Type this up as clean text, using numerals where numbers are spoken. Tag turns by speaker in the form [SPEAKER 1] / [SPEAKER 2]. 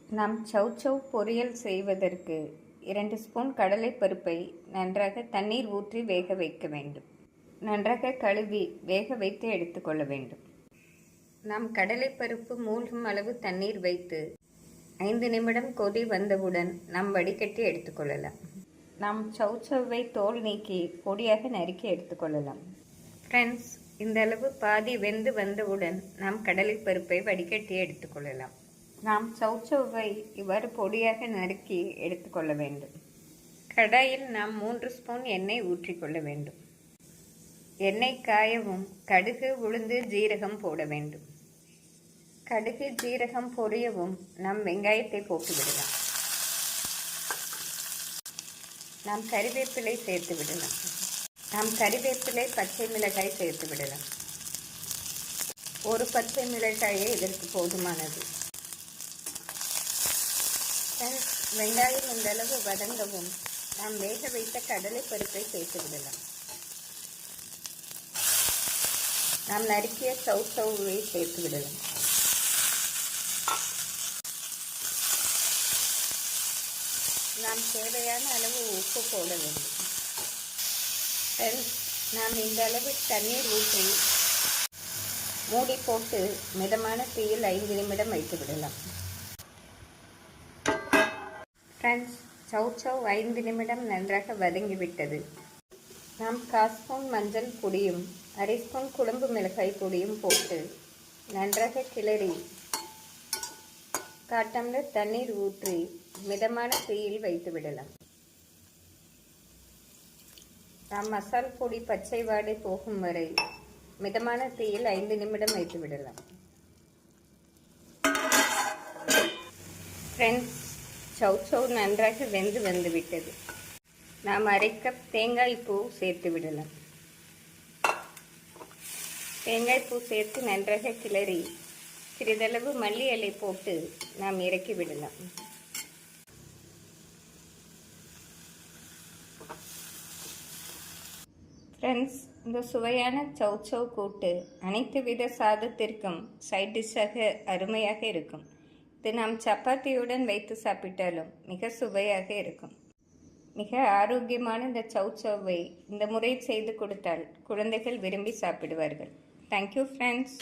[SPEAKER 1] நாம் சௌசௌ பொரியல் செய்வதற்கு 2 ஸ்பூன் கடலை பருப்பை நன்றாக தண்ணீர் ஊற்றி வேக வைக்க வேண்டும். நன்றாக கழுவி வேக வைத்து எடுத்துக்கொள்ள வேண்டும். நாம் கடலை பருப்பு மூழ்கும் அளவு தண்ணீர் வைத்து 5 நிமிடம் கொதி வந்தவுடன் நாம் வடிகட்டி எடுத்துக்கொள்ளலாம். நாம் சௌசௌவை தோல் நீக்கி பொடியாக நறுக்கி எடுத்துக்கொள்ளலாம். ஃப்ரெண்ட்ஸ், இந்த அளவு பாதி வெந்து வந்தவுடன் நாம் கடலை பருப்பை வடிகட்டி எடுத்துக்கொள்ளலாம். நாம் சௌசௌவை இவ்வாறு பொடியாக நறுக்கி எடுத்துக்கொள்ள வேண்டும். கடாயில் நாம் 3 ஸ்பூன் எண்ணெய் ஊற்றிக்கொள்ள வேண்டும். எண்ணெய் காயவும் கடுகு, உளுந்து, ஜீரகம் போட வேண்டும். கடுகு, ஜீரகம் பொரியவும் நாம் வெங்காயத்தை போட்டு விடலாம். நாம் கறிவேப்பிலை சேர்த்து விடலாம். நாம் கறிவேப்பிலை, பச்சை மிளகாய் சேர்த்து விடலாம். ஒரு பச்சை மிளகாயே இதற்கு போதுமானது. வெங்காயம் இந்த அளவு வதங்கவும் நாம் வேக வைத்த கடலை பருப்பை சேர்த்து விடலாம். நாம் நறுக்கிய சௌசௌவை சேர்த்து விடலாம். நாம் தேவையான அளவு உப்பு போட வேண்டும். நாம் இந்த அளவு தண்ணீர் ஊற்றி மூடி போட்டு மிதமான தீயில் 5 நிமிடம் வைத்து விடலாம். ஃப்ரெண்ட்ஸ், சௌசௌ 5 நிமிடம் நன்றாக வதங்கிவிட்டது. நாம் 1/4 ஸ்பூன் மஞ்சள் பொடியும் 1/2 ஸ்பூன் குழம்பு மிளகாய் பொடியும் போட்டு நன்றாக கிளறி 1/4 டம்ளர் தண்ணீர் ஊற்றி மிதமான தீயில் வைத்து விடலாம். நாம் மசால் பொடி பச்சை வாடை போகும் வரை மிதமான தீயில் 5 நிமிடம் வைத்து விடலாம். ஃப்ரெண்ட்ஸ், சௌசௌ நன்றாக வெந்து வந்துவிட்டது. நாம் 1/2 கப் தேங்காய் பூ சேர்த்து விடலாம். தேங்காய் பூ சேர்த்து நன்றாக கிளறி சிறிதளவு மல்லி இலை போட்டு நாம் இறக்கி விடலாம். ஃப்ரெண்ட்ஸ், இந்த சுவையான சௌசௌ கூட்டு அனைத்து வித சாதத்திற்கும் சைட் டிஷ்ஷாக அருமையாக இருக்கும். இது நாம் சப்பாத்தியுடன் வைத்து சாப்பிட்டாலும் மிக சுவையாக இருக்கும். மிக ஆரோக்கியமான இந்த சௌசௌவை இந்த முறை செய்து கொடுத்தால் குழந்தைகள் விரும்பி சாப்பிடுவார்கள். Thank you friends.